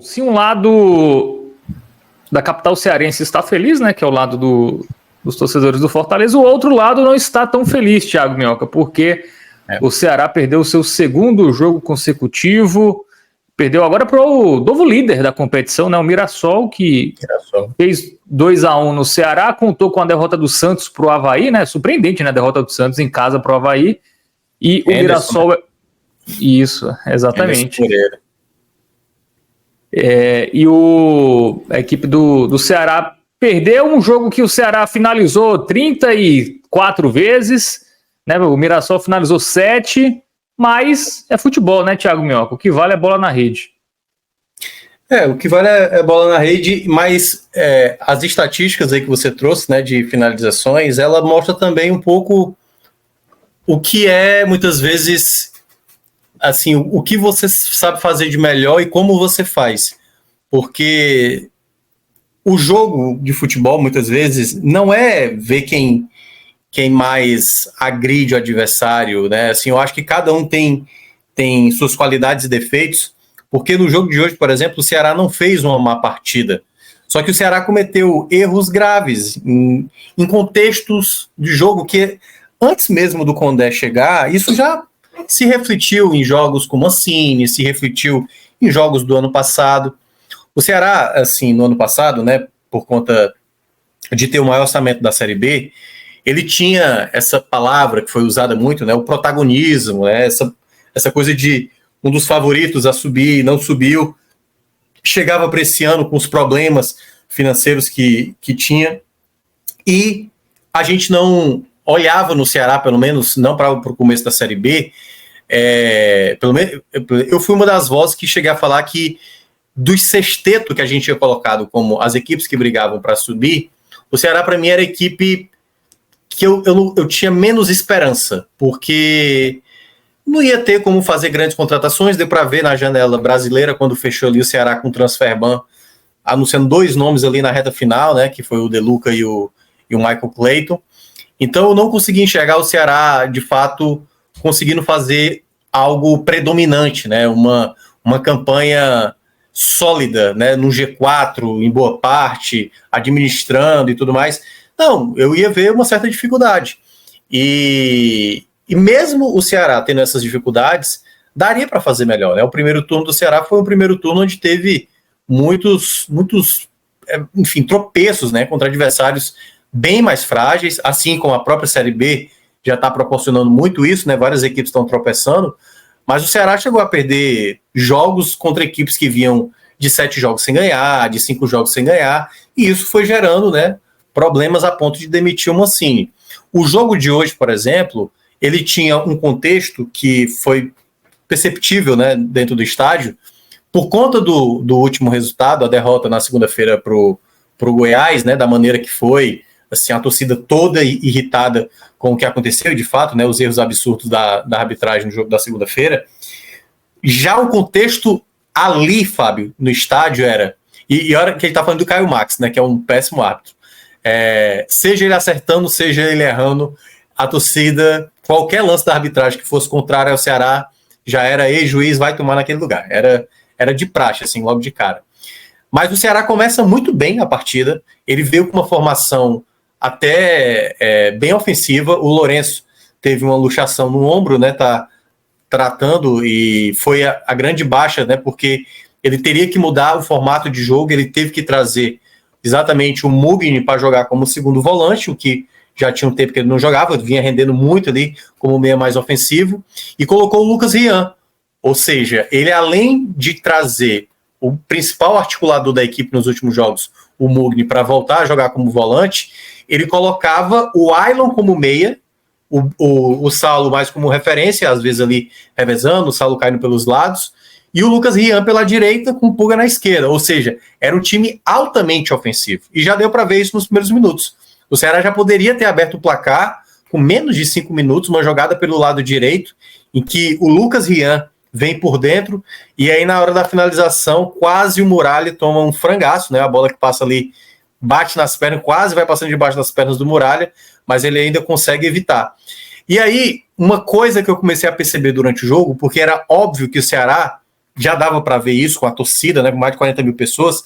Se um lado da capital cearense está feliz, né, que é o lado dos torcedores do Fortaleza, o outro lado não está tão feliz, Thiago Minhoca, porque o Ceará perdeu o seu segundo jogo consecutivo, perdeu agora para o novo líder da competição, né, o Mirassol, que fez 2-1 no Ceará, contou com a derrota do Santos para o Avaí, né, surpreendente, né, a derrota do Santos em casa para o Avaí, e o Mirassol... Isso, exatamente. E a equipe do Ceará perdeu um jogo que o Ceará finalizou 34 vezes, né? O Mirassol finalizou 7, mas é futebol, né, Thiago Minhoca? O que vale é bola na rede. O que vale é bola na rede, mas as estatísticas aí que você trouxe, né, de finalizações, ela mostra também um pouco o que é, muitas vezes... assim, o que você sabe fazer de melhor e como você faz. Porque o jogo de futebol, muitas vezes, não é ver quem mais agride o adversário, né? Assim, eu acho que cada um tem suas qualidades e defeitos, porque no jogo de hoje, por exemplo, o Ceará não fez uma má partida. Só que o Ceará cometeu erros graves em contextos de jogo que, antes mesmo do Condé chegar, isso já se refletiu em jogos como Mancini, se refletiu em jogos do ano passado. O Ceará, assim, no ano passado, né, por conta de ter o maior orçamento da Série B, ele tinha essa palavra que foi usada muito, né, o protagonismo, né, essa coisa de um dos favoritos a subir e não subiu, chegava para esse ano com os problemas financeiros que tinha, e a gente não olhava no Ceará, pelo menos não para o começo da Série B, pelo menos eu fui uma das vozes que cheguei a falar que dos sexteto que a gente tinha colocado como as equipes que brigavam para subir, o Ceará para mim era a equipe que eu tinha menos esperança, porque não ia ter como fazer grandes contratações. Deu para ver na janela brasileira, quando fechou ali o Ceará com o Transferban, anunciando 2 nomes ali na reta final, né, que foi o De Luca e o Michael Clayton. Então eu não consegui enxergar o Ceará, de fato, conseguindo fazer algo predominante, né, uma campanha sólida, né, no G4, em boa parte, administrando e tudo mais. Não, eu ia ver uma certa dificuldade. E mesmo o Ceará tendo essas dificuldades, daria para fazer melhor, né? O primeiro turno do Ceará foi um primeiro turno onde teve muitos enfim, tropeços, né, contra adversários bem mais frágeis, assim como a própria Série B já está proporcionando muito isso, né? Várias equipes estão tropeçando, mas o Ceará chegou a perder jogos contra equipes que vinham de 7 jogos sem ganhar, de 5 jogos sem ganhar, e isso foi gerando, né, problemas a ponto de demitir o Mancini. O jogo de hoje, por exemplo, ele tinha um contexto que foi perceptível, né, dentro do estádio, por conta do último resultado, a derrota na segunda-feira para o Goiás, né, da maneira que foi, assim, a torcida toda irritada com o que aconteceu, de fato, né, os erros absurdos da arbitragem no jogo da segunda-feira. Já o contexto ali, Fábio, no estádio era... E a hora que ele está falando do Caio Max, né, que é um péssimo árbitro. Seja ele acertando, seja ele errando, a torcida, qualquer lance da arbitragem que fosse contrário ao Ceará, já era ex-juiz, vai tomar naquele lugar. Era de praxe, assim, logo de cara. Mas o Ceará começa muito bem a partida, ele veio com uma formação até bem ofensiva. O Lourenço teve uma luxação no ombro, né, tá tratando, e foi a grande baixa, né, porque ele teria que mudar o formato de jogo, ele teve que trazer exatamente o Mugni para jogar como segundo volante, o que já tinha um tempo que ele não jogava, vinha rendendo muito ali como meia mais ofensivo, e colocou o Lucas Rian, ou seja, ele além de trazer o principal articulador da equipe nos últimos jogos, o Mugni, para voltar a jogar como volante, ele colocava o Ailon como meia, o Saulo mais como referência, às vezes ali revezando, o Saulo caindo pelos lados, e o Lucas Rian pela direita com o Pulga na esquerda, ou seja, era um time altamente ofensivo, e já deu para ver isso nos primeiros minutos. O Ceará já poderia ter aberto o placar com menos de 5 minutos, uma jogada pelo lado direito, em que o Lucas Rian vem por dentro, e aí na hora da finalização, quase o Muralha toma um frangaço, né? A bola que passa ali, bate nas pernas, quase vai passando debaixo das pernas do Muralha, mas ele ainda consegue evitar. E aí, uma coisa que eu comecei a perceber durante o jogo, porque era óbvio que o Ceará já dava para ver isso com a torcida, né, com mais de 40 mil pessoas,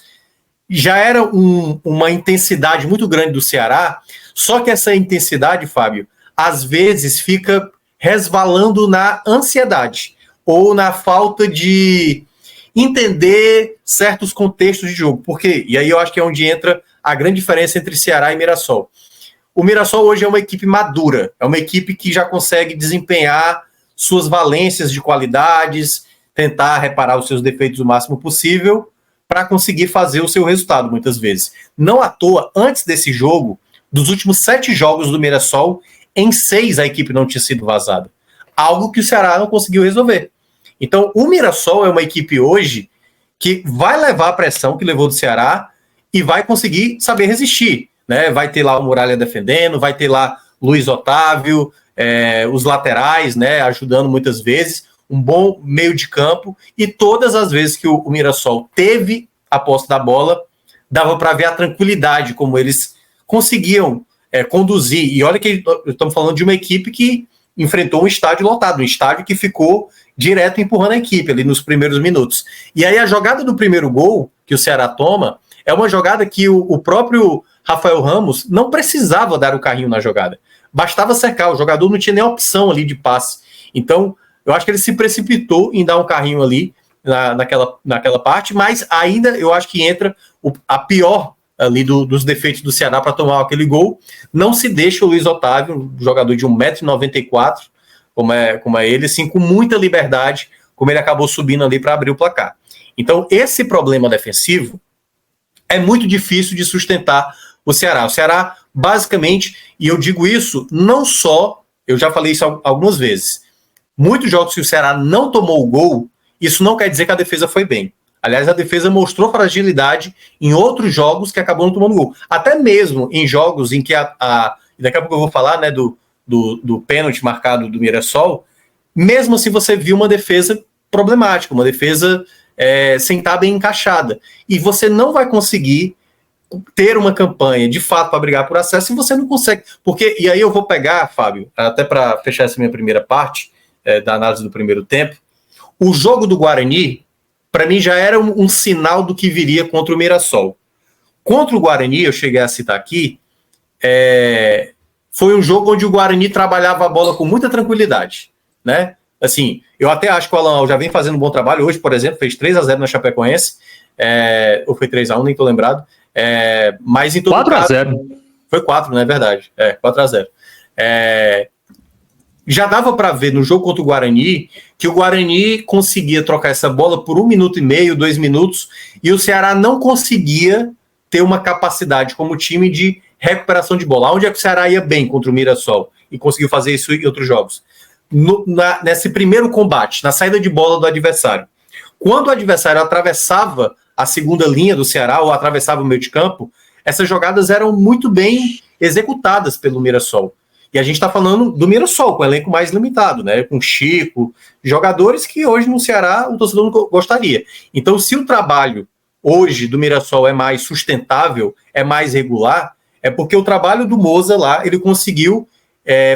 já era uma intensidade muito grande do Ceará, só que essa intensidade, Fábio, às vezes fica resvalando na ansiedade ou na falta de entender certos contextos de jogo. Por quê? E aí eu acho que é onde entra a grande diferença entre Ceará e Mirassol. O Mirassol hoje é uma equipe madura, é uma equipe que já consegue desempenhar suas valências de qualidades, tentar reparar os seus defeitos o máximo possível para conseguir fazer o seu resultado, muitas vezes. Não à toa, antes desse jogo, dos últimos 7 jogos do Mirassol, em 6 a equipe não tinha sido vazada. Algo que o Ceará não conseguiu resolver. Então, o Mirassol é uma equipe hoje que vai levar a pressão que levou do Ceará e vai conseguir saber resistir, né? Vai ter lá o Muralha defendendo, vai ter lá Luiz Otávio, os laterais, né, ajudando muitas vezes, um bom meio de campo, e todas as vezes que o Mirassol teve a posse da bola, dava para ver a tranquilidade como eles conseguiam conduzir. E olha que estamos falando de uma equipe que enfrentou um estádio lotado, um estádio que ficou direto empurrando a equipe ali nos primeiros minutos. E aí a jogada do primeiro gol que o Ceará toma é uma jogada que o próprio Rafael Ramos não precisava dar o carrinho na jogada. Bastava cercar, o jogador não tinha nem opção ali de passe. Então, eu acho que ele se precipitou em dar um carrinho ali naquela parte, mas ainda eu acho que entra a pior ali dos defeitos do Ceará para tomar aquele gol. Não se deixa o Luiz Otávio, um jogador de 1,94 m, como é ele, assim, com muita liberdade, como ele acabou subindo ali para abrir o placar. Então, esse problema defensivo é muito difícil de sustentar o Ceará. O Ceará, basicamente, e eu digo isso não só, eu já falei isso algumas vezes, muitos jogos que o Ceará não tomou o gol, isso não quer dizer que a defesa foi bem. Aliás, a defesa mostrou fragilidade em outros jogos que acabou não tomando gol. Até mesmo em jogos em que daqui a pouco eu vou falar, né, do pênalti marcado do Mirassol, mesmo assim você viu uma defesa problemática, uma defesa sem estar bem encaixada. E você não vai conseguir ter uma campanha de fato para brigar por acesso se você não consegue. Porque, e aí eu vou pegar, Fábio, até para fechar essa minha primeira parte da análise do primeiro tempo, o jogo do Guarani, para mim, já era um sinal do que viria contra o Mirassol. Contra o Guarani, eu cheguei a citar aqui, foi um jogo onde o Guarani trabalhava a bola com muita tranquilidade, né? Assim, eu até acho que o Alan já vem fazendo um bom trabalho. Hoje, por exemplo, fez 3-0 na Chapecoense, ou foi 3-1, nem tô lembrado. Mas em todo 4-0. Foi 4, não é verdade? 4-0. Já dava para ver no jogo contra o Guarani que o Guarani conseguia trocar essa bola por 1 minuto e meio, 2 minutos, e o Ceará não conseguia ter uma capacidade como time de recuperação de bola. Onde é que o Ceará ia bem contra o Mirassol e conseguiu fazer isso em outros jogos? Nesse primeiro combate, na saída de bola do adversário. Quando o adversário atravessava a segunda linha do Ceará ou atravessava o meio de campo, essas jogadas eram muito bem executadas pelo Mirassol. E a gente está falando do Mirassol, com o elenco mais limitado, né? Com Chico, jogadores que hoje no Ceará o torcedor não gostaria. Então, se o trabalho hoje do Mirassol é mais sustentável, é mais regular, é porque o trabalho do Moza lá, ele conseguiu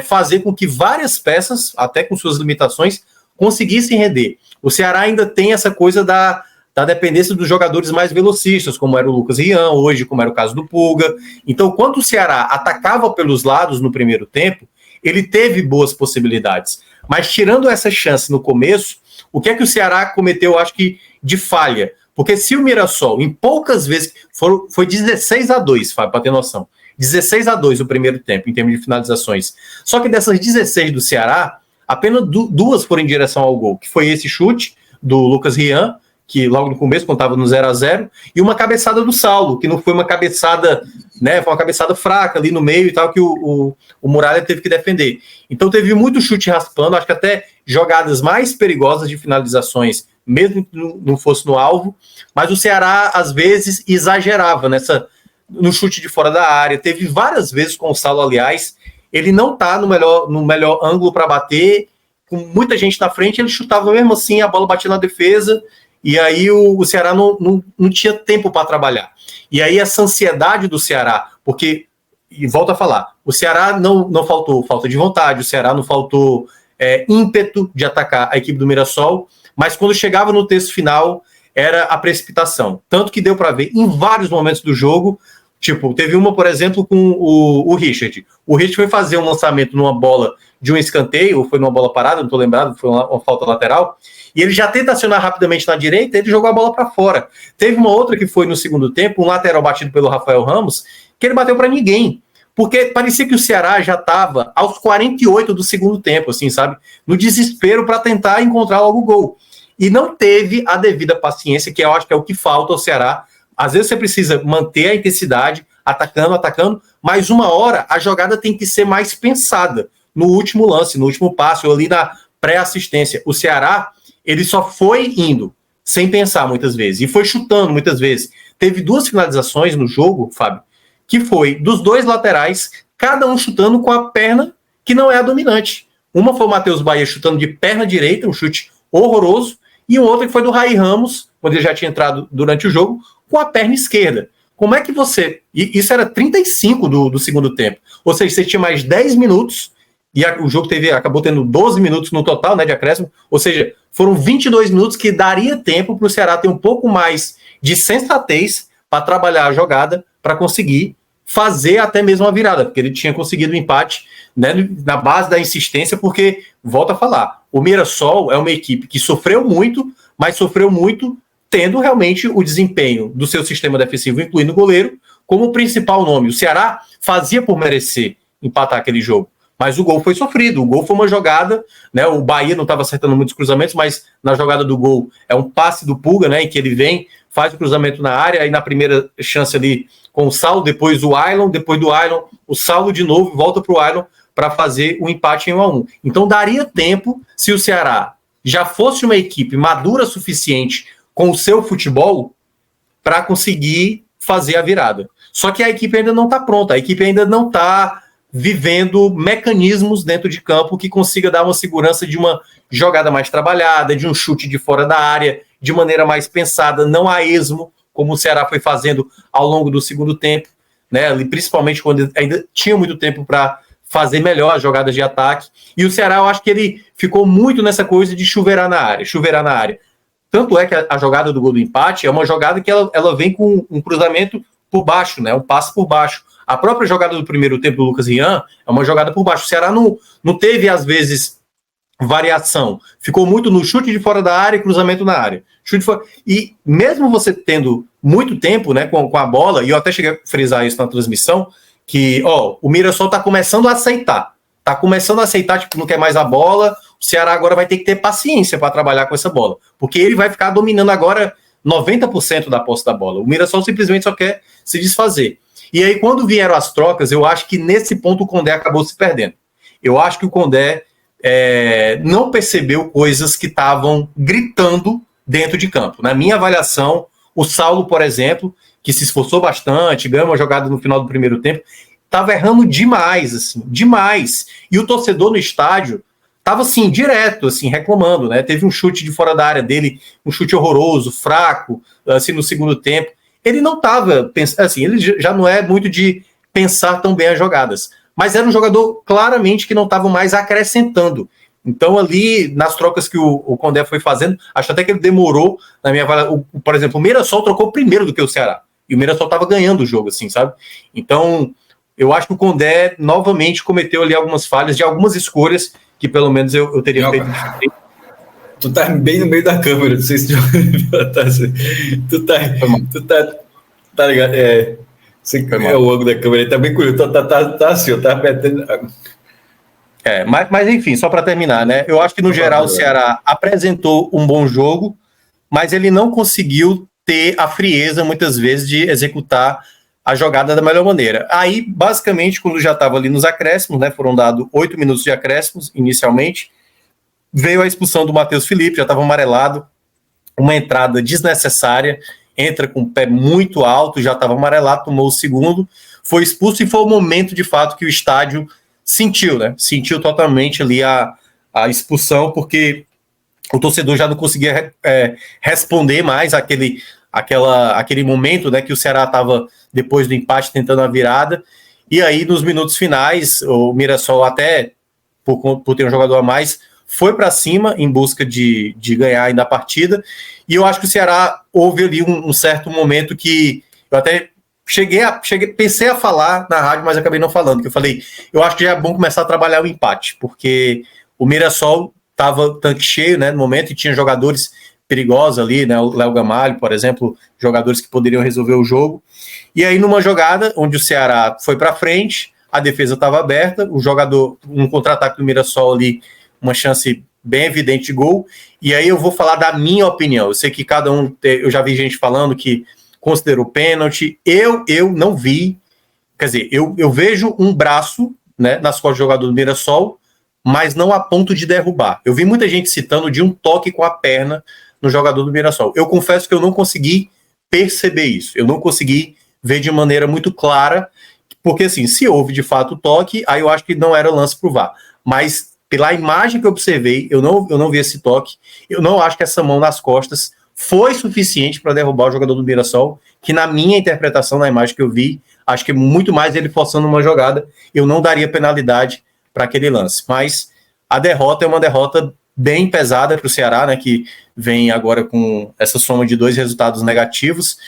fazer com que várias peças, até com suas limitações, conseguissem render. O Ceará ainda tem essa coisa da dependência dos jogadores mais velocistas, como era o Lucas Rian hoje, como era o caso do Pulga. Então, quando o Ceará atacava pelos lados no primeiro tempo, ele teve boas possibilidades. Mas tirando essa chance no começo, o que é que o Ceará cometeu, acho que, de falha? Porque se o Mirassol, em poucas vezes, foi 16-2, Fábio, para ter noção. 16-2 o primeiro tempo, em termos de finalizações. Só que dessas 16 do Ceará, apenas 2 foram em direção ao gol, que foi esse chute do Lucas Rian, que logo no começo, quando estava no 0-0, e uma cabeçada do Saulo, que não foi uma cabeçada, né, foi uma cabeçada fraca ali no meio e tal, que o Muralha teve que defender. Então teve muito chute raspando, acho que até jogadas mais perigosas de finalizações, mesmo que não fosse no alvo, mas o Ceará, às vezes, exagerava no chute de fora da área. Teve várias vezes com o Saulo, aliás, ele não está no melhor ângulo para bater, com muita gente na frente, ele chutava mesmo assim, a bola batia na defesa, e aí o Ceará não tinha tempo para trabalhar. E aí essa ansiedade do Ceará, porque, e volto a falar, o Ceará não faltou falta de vontade, o Ceará não faltou ímpeto de atacar a equipe do Mirassol, mas quando chegava no terço final, era a precipitação. Tanto que deu para ver em vários momentos do jogo, tipo, teve uma, por exemplo, com o Richard. O Richard foi fazer um lançamento numa bola de um escanteio, ou foi numa bola parada, não estou lembrado, foi uma falta lateral, e ele já tenta acionar rapidamente na direita, ele jogou a bola para fora. Teve uma outra que foi no segundo tempo, um lateral batido pelo Rafael Ramos, que ele bateu para ninguém, porque parecia que o Ceará já estava aos 48 do segundo tempo, assim, sabe? No desespero para tentar encontrar logo o gol. E não teve a devida paciência, que eu acho que é o que falta ao Ceará. Às vezes você precisa manter a intensidade, atacando, mas uma hora a jogada tem que ser mais pensada no último lance, no último passo, ali na pré-assistência. O Ceará, ele só foi indo, sem pensar muitas vezes, e foi chutando muitas vezes. Teve 2 finalizações no jogo, Fábio, que foi dos 2 laterais, cada um chutando com a perna que não é a dominante. Uma foi o Matheus Bahia chutando de perna direita, um chute horroroso, e o outro que foi do Rai Ramos, quando ele já tinha entrado durante o jogo, com a perna esquerda. Como é que você... E isso era 35 do segundo tempo. Ou seja, você tinha mais 10 minutos, e o jogo acabou tendo 12 minutos no total, né, de acréscimo. Ou seja, foram 22 minutos que daria tempo para o Ceará ter um pouco mais de sensatez para trabalhar a jogada, para conseguir fazer até mesmo a virada, porque ele tinha conseguido o empate, né, na base da insistência, porque, volto a falar, o Mirassol é uma equipe que sofreu muito, mas sofreu muito tendo realmente o desempenho do seu sistema defensivo, incluindo o goleiro, como principal nome. O Ceará fazia por merecer empatar aquele jogo, mas o gol foi sofrido. O gol foi uma jogada, né? O Bahia não estava acertando muitos cruzamentos, mas na jogada do gol é um passe do Pulga, né? Em que ele vem, faz o cruzamento na área, aí na primeira chance ali com o Saulo, depois o Ailon, depois do Ailon, o Saulo de novo, volta para o Ailon para fazer o empate em 1-1. Então daria tempo, se o Ceará já fosse uma equipe madura o suficiente com o seu futebol, para conseguir fazer a virada. Só que a equipe ainda não está pronta, a equipe ainda não está vivendo mecanismos dentro de campo que consiga dar uma segurança de uma jogada mais trabalhada, de um chute de fora da área, de maneira mais pensada, não a esmo, como o Ceará foi fazendo ao longo do segundo tempo, né? Principalmente quando ainda tinha muito tempo para fazer melhor as jogadas de ataque. E o Ceará, eu acho que ele ficou muito nessa coisa de chuveirar na área. Tanto é que a jogada do gol do empate é uma jogada que ela vem com um cruzamento por baixo, né? Um passe por baixo. A própria jogada do primeiro tempo do Lucas Rian é uma jogada por baixo. O Ceará não teve, às vezes, variação. Ficou muito no chute de fora da área e cruzamento na área. Chute de fora. E mesmo você tendo muito tempo, né, com a bola, e eu até cheguei a frisar isso na transmissão, que o Mirassol está começando a aceitar. Está começando a aceitar, tipo, não quer mais a bola. O Ceará agora vai ter que ter paciência para trabalhar com essa bola, porque ele vai ficar dominando agora 90% da posse da bola. O Mirassol simplesmente só quer se desfazer. E aí, quando vieram as trocas, eu acho que nesse ponto o Condé acabou se perdendo. Eu acho que o Condé não percebeu coisas que estavam gritando dentro de campo. Na minha avaliação, o Saulo, por exemplo, que se esforçou bastante, ganhou uma jogada no final do primeiro tempo, estava errando demais, assim, demais. E o torcedor no estádio estava, assim, direto, assim, reclamando, né? Teve um chute de fora da área dele, um chute horroroso, fraco, assim, no segundo tempo. Ele não estava pensando, assim, ele já não é muito de pensar tão bem as jogadas, mas era um jogador claramente que não estava mais acrescentando. Então, ali, nas trocas que o Condé foi fazendo, acho até que ele demorou, na minha avaliação. Por exemplo, o Mirassol trocou primeiro do que o Ceará, e o Mirassol estava ganhando o jogo, assim, sabe? Então, eu acho que o Condé novamente cometeu ali algumas falhas de algumas escolhas que pelo menos eu teria feito. Tu tá bem no meio da câmera, não sei se tu tá ligado? Você é o ângulo da câmera, ele tá bem curioso, tá assim, eu tava metendo. Mas enfim, só para terminar, né? Eu acho que no geral o Ceará apresentou um bom jogo, mas ele não conseguiu ter a frieza muitas vezes de executar a jogada da melhor maneira. Aí, basicamente, quando já estava ali nos acréscimos, né, foram dados 8 minutos de acréscimos inicialmente, veio a expulsão do Matheus Felipe, já estava amarelado, uma entrada desnecessária, entra com o pé muito alto, já estava amarelado, tomou o segundo, foi expulso e foi o momento, de fato, que o estádio sentiu, né? Sentiu totalmente ali a expulsão, porque o torcedor já não conseguia responder mais aquele momento, né, que o Ceará estava, depois do empate, tentando a virada, e aí nos minutos finais, o Mirassol até, por ter um jogador a mais, foi para cima em busca de ganhar ainda a partida, e eu acho que o Ceará houve ali um certo momento que eu até pensei a falar na rádio, mas acabei não falando, que eu falei, eu acho que já é bom começar a trabalhar o empate, porque o Mirassol estava tanque cheio, né, no momento, e tinha jogadores perigosos ali, né, o Léo Gamalho, por exemplo, jogadores que poderiam resolver o jogo, e aí numa jogada onde o Ceará foi para frente, a defesa estava aberta, o jogador, um contra-ataque do Mirassol ali, uma chance bem evidente de gol, e aí eu vou falar da minha opinião, eu sei que cada um, eu já vi gente falando que considerou pênalti, eu não vi, quer dizer, eu vejo um braço, né, nas costas do jogador do Mirassol, mas não a ponto de derrubar. Eu vi muita gente citando de um toque com a perna no jogador do Mirassol. Eu confesso que eu não consegui perceber isso, eu não consegui ver de maneira muito clara, porque assim, se houve de fato o toque, aí eu acho que não era lance pro VAR, mas pela imagem que eu observei, eu não vi esse toque, eu não acho que essa mão nas costas foi suficiente para derrubar o jogador do Mirassol, que na minha interpretação, na imagem que eu vi, acho que muito mais ele forçando uma jogada, eu não daria penalidade para aquele lance. Mas a derrota é uma derrota bem pesada para o Ceará, né, que vem agora com essa soma de 2 resultados negativos,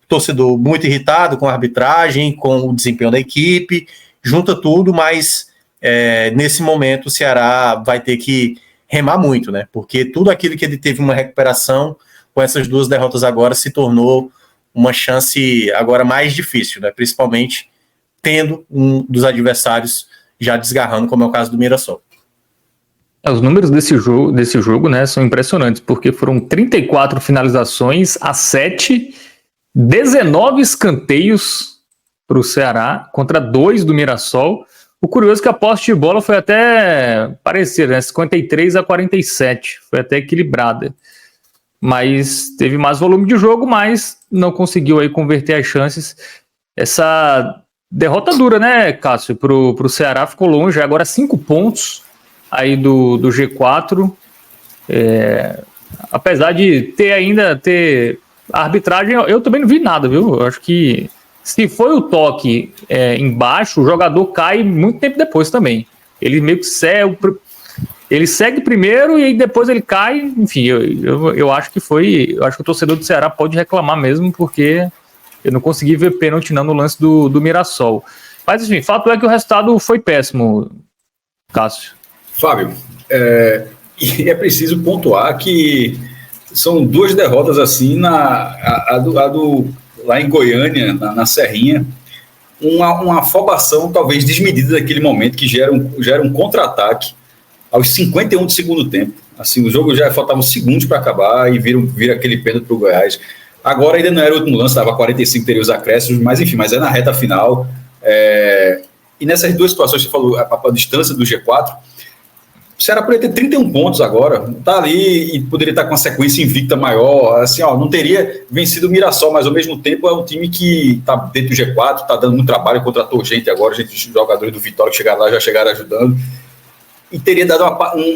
torcedor muito irritado com a arbitragem, com o desempenho da equipe, junta tudo, mas nesse momento o Ceará vai ter que remar muito, né, porque tudo aquilo que ele teve uma recuperação, com essas 2 derrotas agora, se tornou uma chance agora mais difícil, né? Principalmente tendo um dos adversários já desgarrando, como é o caso do Mirassol. Os números desse jogo, né, são impressionantes, porque foram 34 finalizações a 7, 19 escanteios para o Ceará, contra 2 do Mirassol. O curioso é que a posse de bola foi até parecida, né, 53 a 47, foi até equilibrada. Mas teve mais volume de jogo, mas não conseguiu aí converter as chances. Essa derrota dura, né, Cássio? Pro Ceará ficou longe, agora 5 pontos aí do G4. Apesar de ter a arbitragem, eu também não vi nada, viu? Eu acho que se foi o toque embaixo, o jogador cai muito tempo depois também. Ele meio que ele segue primeiro e aí depois ele cai, enfim, eu acho que eu acho que o torcedor do Ceará pode reclamar mesmo, porque eu não consegui ver pênalti não no lance do Mirassol. Mas enfim, fato é que o resultado foi péssimo, Cássio. Fábio, e é preciso pontuar que são 2 derrotas assim, lá em Goiânia, na Serrinha, uma afobação talvez desmedida daquele momento, que gera um contra-ataque aos 51 do segundo tempo. Assim, o jogo já faltavam segundos para acabar e vira aquele pênalti para o Goiás. Agora ainda não era o último lance, estava 45, teria os acréscimos, mas enfim, mas é na reta final. E nessas 2 situações que você falou, a distância do G4, o Ceará poderia ter 31 pontos agora, está ali e poderia estar com uma sequência invicta maior, assim, não teria vencido o Mirassol, mas ao mesmo tempo é um time que está dentro do G4, está dando muito trabalho, contratou gente agora, jogadores do Vitória que chegaram lá, já chegaram ajudando, e teria dado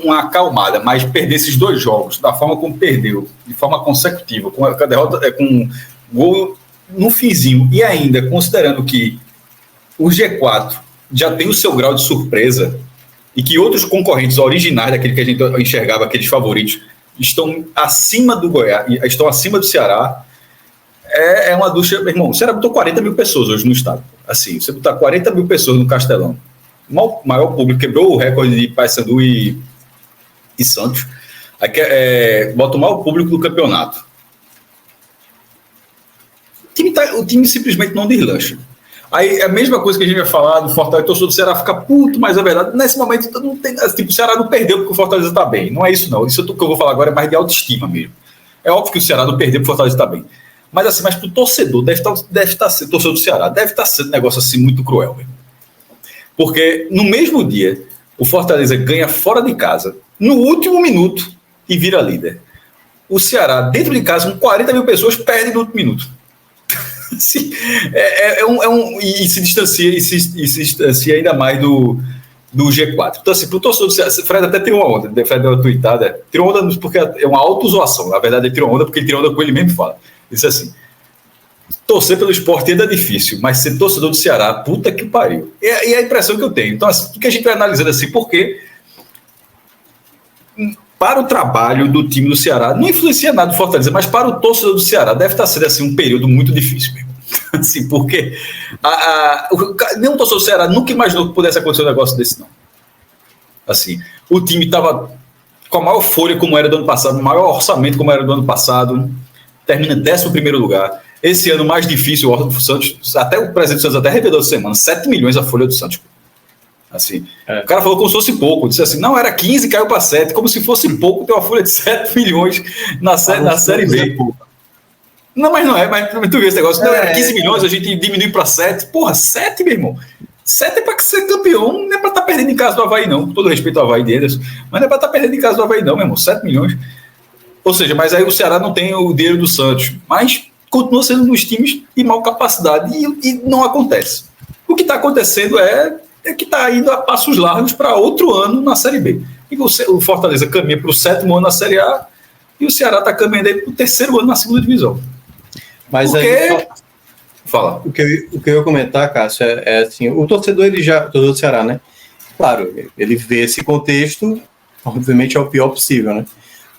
uma acalmada, mas perder esses 2 jogos da forma como perdeu, de forma consecutiva, com a derrota, com gol no finzinho, e ainda considerando que o G4 já tem o seu grau de surpresa e que outros concorrentes originais daquele que a gente enxergava, aqueles favoritos, estão acima do Goiás, estão acima do Ceará, é uma ducha, meu irmão. O Ceará botou 40 mil pessoas hoje no estado, assim, você botar 40 mil pessoas no Castelão, maior público, quebrou o recorde de Paysandu e Santos, bota o maior público do campeonato. O time simplesmente não deslancha. Aí é a mesma coisa que a gente vai falar do Fortaleza, o torcedor do Ceará fica puto, mas é verdade, nesse momento não tem, tipo, o Ceará não perdeu porque o Fortaleza está bem, não é isso não, isso que eu vou falar agora é mais de autoestima mesmo. É óbvio que o Ceará não perdeu porque o Fortaleza está bem, mas assim, mas pro torcedor deve estar sendo, torcedor do Ceará, deve estar sendo um negócio assim muito cruel, mesmo. Porque no mesmo dia o Fortaleza ganha fora de casa, no último minuto, e vira líder. O Ceará, dentro de casa, com 40 mil pessoas, perde no último minuto. E se distancia ainda mais do G4. Então, assim, pro torcedor do Ceará, Fred até tirou uma onda, Fred deu uma tweetada, tirou onda porque é uma auto-zoação, na verdade ele tirou onda porque ele tirou onda com ele mesmo e fala. Ele disse assim, torcer pelo esporte ainda é difícil, mas ser torcedor do Ceará, puta que pariu. E é a impressão que eu tenho. Então, assim, o que a gente vai analisando assim, porque para o trabalho do time do Ceará, não influencia nada do Fortaleza, mas para o torcedor do Ceará deve estar sendo assim, um período muito difícil mesmo. Assim, porque nenhum torcedor do Ceará nunca imaginou que pudesse acontecer um negócio desse, não. Assim, o time estava com a maior folha como era do ano passado, o maior orçamento como era do ano passado, termina em 11º lugar. Esse ano mais difícil, o Santos, até o presidente do Santos até revelou essa semana, 7 milhões a folha do Santos. Assim, o cara falou como se fosse pouco, disse assim, não, era 15, caiu para 7, como se fosse pouco ter uma folha de 7 milhões na Série B. Não, mas não é, mas tu viu esse negócio, não, era 15 milhões, a gente diminui para 7, porra, 7, meu irmão, 7 é para ser campeão, não é para estar perdendo em casa do Avaí, não, com todo respeito ao Avaí de Anderson, mas não é para estar perdendo em casa do Avaí, não, meu irmão, 7 milhões. Ou seja, mas aí o Ceará não tem o dinheiro do Santos, mas continua sendo um dos times de maior capacidade e não acontece. O que está acontecendo é que está indo a passos largos para outro ano na Série B. E o Fortaleza caminha para o 7º ano na Série A e o Ceará está caminhando para o 3º ano na 2ª divisão. Mas porque... aí, Fala. O que eu ia comentar, Cássio, é assim, o torcedor do Ceará, né? Claro, ele vê esse contexto, obviamente é o pior possível, né?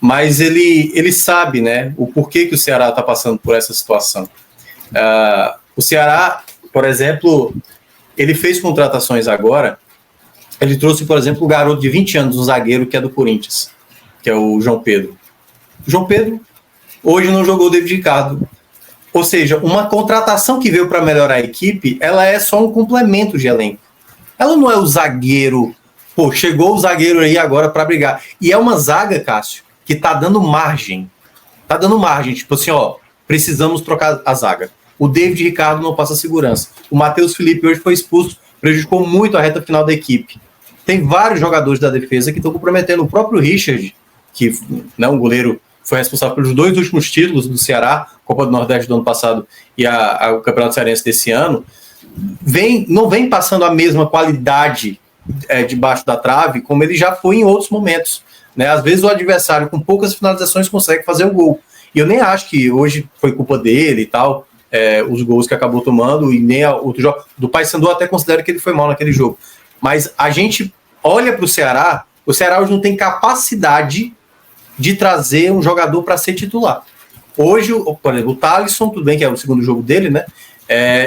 Mas ele sabe, né, o porquê que o Ceará está passando por essa situação. O Ceará, por exemplo, ele fez contratações agora, ele trouxe, por exemplo, o garoto de 20 anos, um zagueiro que é do Corinthians, que é o João Pedro. O João Pedro hoje não jogou o David Ricardo. Ou seja, uma contratação que veio para melhorar a equipe, ela é só um complemento de elenco. Ela não é o zagueiro, pô, chegou o zagueiro aí agora para brigar. E é uma zaga, Cássio, que tá dando margem. Tá dando margem, tipo assim, ó, precisamos trocar a zaga. O David Ricardo não passa segurança. O Matheus Felipe hoje foi expulso, prejudicou muito a reta final da equipe. Tem vários jogadores da defesa que estão comprometendo. O próprio Richard, que né, um goleiro foi responsável pelos 2 últimos títulos do Ceará, Copa do Nordeste do ano passado e o Campeonato Cearense desse ano, não vem passando a mesma qualidade debaixo da trave como ele já foi em outros momentos. Né? Às vezes o adversário com poucas finalizações consegue fazer o gol. E eu nem acho que hoje foi culpa dele e tal, os gols que acabou tomando, e nem outro jogo. Do Paysandu até considero que ele foi mal naquele jogo. Mas a gente olha para o Ceará hoje não tem capacidade de trazer um jogador para ser titular. Hoje, por exemplo, o Thalisson, tudo bem que é o segundo jogo dele, né?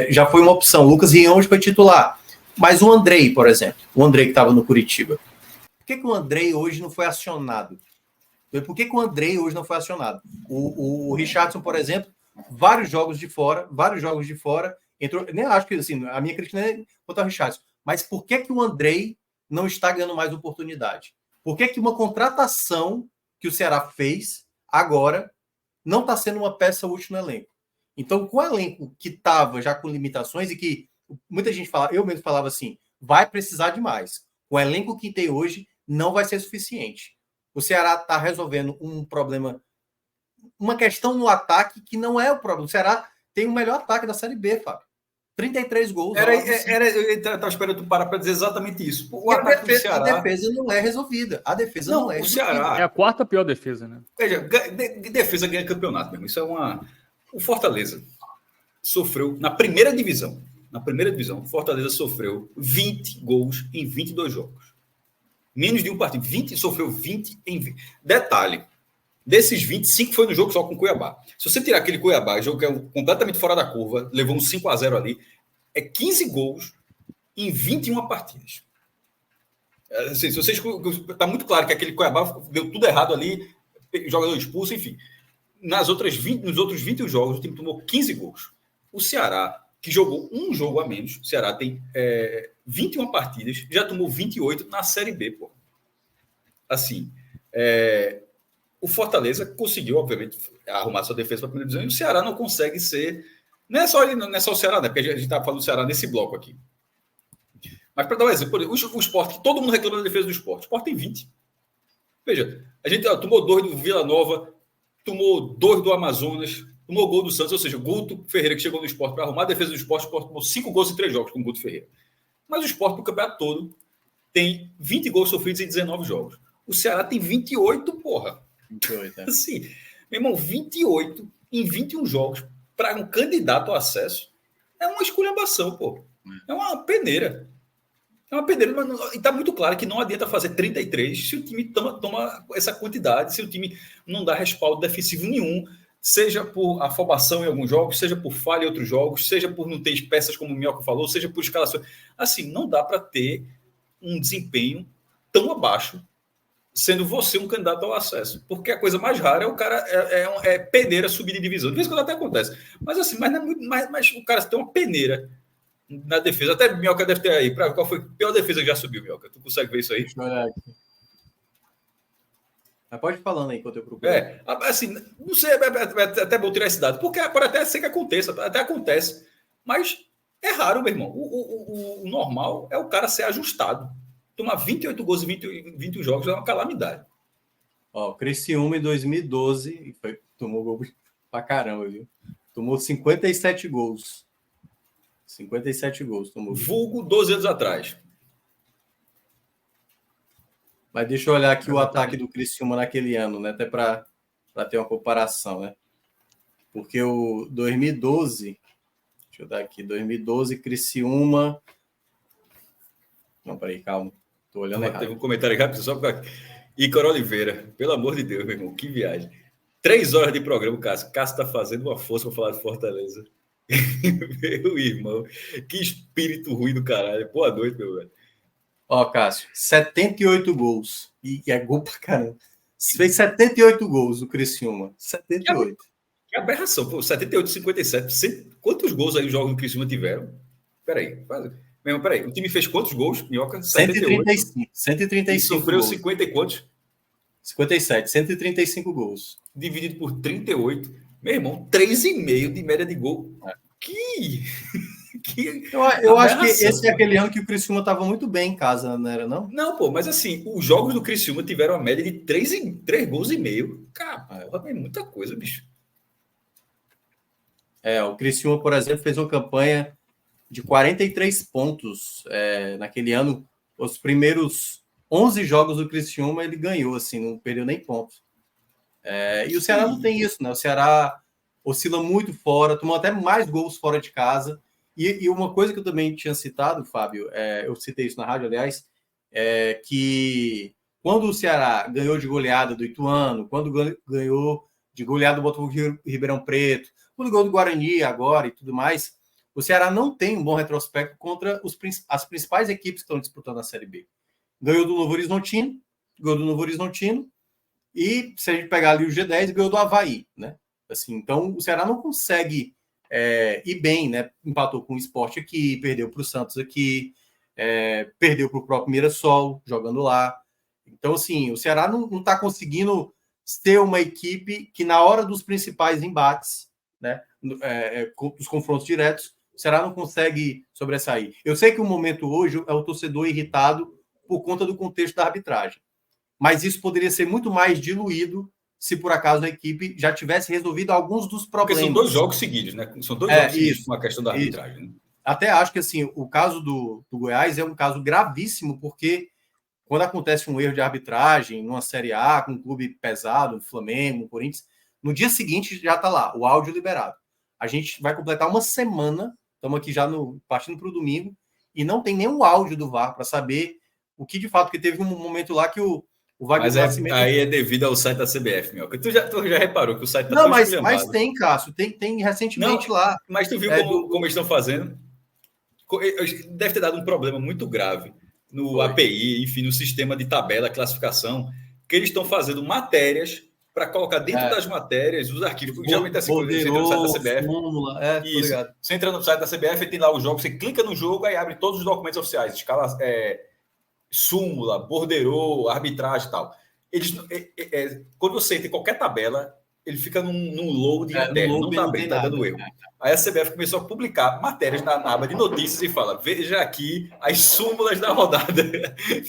Já foi uma opção. O Lucas Rion hoje foi titular. Mas o Andrei, por exemplo, o Andrei que estava no Curitiba. Por que o Andrei hoje não foi acionado? Por que o Andrei hoje não foi acionado? O Richardson, por exemplo, vários jogos de fora, entrou, nem acho que assim, a minha crítica não é contra o Richardson, mas por que o Andrei não está ganhando mais oportunidade? Por que uma contratação que o Ceará fez agora não está sendo uma peça útil no elenco? Então, com o elenco que estava já com limitações e que muita gente fala, eu mesmo falava assim, vai precisar de mais. O elenco que tem hoje não vai ser suficiente. O Ceará está resolvendo um problema, uma questão no ataque que não é o problema. O Ceará tem o melhor ataque da Série B, Fábio. 33 gols. Eu estava esperando tu parar para dizer exatamente isso. A defesa não é resolvida. A defesa não é resolvida. Ceará é a 4ª pior defesa, né? Veja, defesa ganha campeonato mesmo. Isso é O Fortaleza sofreu na primeira divisão. O Fortaleza sofreu 20 gols em 22 jogos. Menos de um partido. Sofreu 20 em 20. Detalhe. Desses 25 foi no jogo só com o Cuiabá. Se você tirar aquele Cuiabá, jogo que é completamente fora da curva, levou um 5-0 ali, é 15 gols em 21 partidas. Assim, se vocês, tá muito claro que aquele Cuiabá deu tudo errado ali, jogador expulso, enfim. Nos outros 21 jogos, o time tomou 15 gols. O Ceará, que jogou um jogo a menos, o Ceará tem 21 partidas, já tomou 28 na Série B, pô. Assim, o Fortaleza conseguiu, obviamente, arrumar sua defesa para a primeira divisão, e o Ceará não consegue ser... Não é só o Ceará, né? Porque a gente está falando do Ceará nesse bloco aqui. Mas para dar um exemplo, o Sport, que todo mundo reclama da defesa do Sport. O Sport tem 20. Veja, a gente tomou 2 do Vila Nova, tomou 2 do Amazonas, tomou gol do Santos, ou seja, o Guto Ferreira, que chegou no Sport para arrumar a defesa do Sport, o Sport tomou 5 gols em 3 jogos com o Guto Ferreira. Mas o Sport, no campeonato todo, tem 20 gols sofridos em 19 jogos. O Ceará tem 28, porra. 28, Assim, meu irmão, 28 em 21 jogos para um candidato ao acesso é uma esculhambação, pô. É uma peneira. É uma peneira, mas está muito claro que não adianta fazer 33 se o time toma essa quantidade, se o time não dá respaldo defensivo nenhum, seja por afobação em alguns jogos, seja por falha em outros jogos, seja por não ter peças, como o Minhoca falou, seja por escalação. Assim, não dá para ter um desempenho tão abaixo, sendo você um candidato ao acesso. Porque a coisa mais rara é o cara é peneira subir de divisão. De vez em quando até acontece. Mas assim, mas, não é muito, mas o cara tem uma peneira na defesa. Até Minhoca deve ter aí. Qual foi a pior defesa que já subiu, Minhoca? Tu consegue ver isso aí? Deixa eu olhar aqui. Mas pode ir falando aí enquanto eu procuro. Assim, não sei, é até bom tirar esse dado, porque pode até ser que aconteça, até acontece, mas é raro, meu irmão. O normal é o cara ser ajustado. Tomar 28 gols em 21 jogos é uma calamidade. Ó, Criciúma em 2012 tomou gol pra caramba, viu? Tomou 57 gols. 57 gols tomou. Vulgo 12 anos atrás. Mas deixa eu olhar aqui o ataque do Criciúma naquele ano, né? Até para ter uma comparação, né? Porque o 2012, deixa eu dar aqui, 2012, Criciúma. Não, peraí, calma. Tô olhando errado. Teve um comentário rápido só para Ícaro Oliveira. Pelo amor de Deus, meu irmão, que viagem. 3 horas de programa, Cássio. Cássio tá fazendo uma força para falar de Fortaleza. Meu irmão, que espírito ruim do caralho. Boa noite, meu velho. Ó, Cássio, 78 gols. E é gol pra caramba. Fez 78 gols o Criciúma. 78. Que aberração, pô. 78, 57. Quantos gols aí os jogos do Criciúma tiveram? Peraí. Peraí. O time fez quantos gols, Minhoca? 135. 135 e sofreu gols. 50 e quantos? 57. 135 gols. Dividido por 38. Meu irmão, 3,5 de média de gol. Eu acho que esse é aquele ano que o Criciúma estava muito bem em casa, não era, não? Não, pô, mas assim, os jogos do Criciúma tiveram a média de 3 gols e meio. Cara, é muita coisa, bicho. O Criciúma, por exemplo, fez uma campanha de 43 pontos naquele ano. Os primeiros 11 jogos do Criciúma ele ganhou, assim, não perdeu nem pontos. E o Ceará não tem isso, né? O Ceará oscila muito fora, tomou até mais gols fora de casa. E uma coisa que eu também tinha citado, Fábio, eu citei isso na rádio, aliás, que quando o Ceará ganhou de goleada do Ituano, quando ganhou de goleada do Botafogo Ribeirão Preto, quando ganhou do Guarani agora e tudo mais, o Ceará não tem um bom retrospecto contra as principais equipes que estão disputando a Série B. Ganhou do Novo Horizontino, e se a gente pegar ali o G10, ganhou do Avaí, né? Assim, então, o Ceará não consegue ir bem, né? Empatou com o Sport aqui, perdeu para o Santos aqui, perdeu para o próprio Mirassol, jogando lá. Então, assim, o Ceará não está conseguindo ser uma equipe que, na hora dos principais embates, né? Dos confrontos diretos, o Ceará não consegue sobressair. Eu sei que o momento hoje é o torcedor irritado por conta do contexto da arbitragem, mas isso poderia ser muito mais diluído se por acaso a equipe já tivesse resolvido alguns dos problemas. Porque são 2 jogos seguidos, né? São 2 jogos seguidos com a questão da arbitragem. Né? Até acho que assim, o caso do Goiás é um caso gravíssimo, porque quando acontece um erro de arbitragem numa Série A, com um clube pesado, um Flamengo, um Corinthians, no dia seguinte já está lá, o áudio liberado. A gente vai completar uma semana, estamos aqui já partindo para o domingo, e não tem nenhum áudio do VAR para saber o que de fato, porque teve um momento lá que o Wagner Nascimento... aí é devido ao site da CBF, meu. Tu já reparou que o site tá mas tem, Cássio, tem recentemente lá. Mas tu viu como eles estão fazendo? Deve ter dado um problema muito grave no API, enfim, no sistema de tabela, classificação, que eles estão fazendo matérias para colocar dentro das matérias os arquivos. Geralmente assim, você entra no site da CBF. Súmula, isso. Você entra no site da CBF e tem lá o jogo, você clica no jogo e abre todos os documentos oficiais, escala, súmula, borderô, arbitragem e tal. Eles, quando você entra em qualquer tabela, ele fica num load interno, não está abrindo, está dando erro. Aí a CBF começou a publicar matérias na aba de notícias e fala, veja aqui as súmulas da rodada.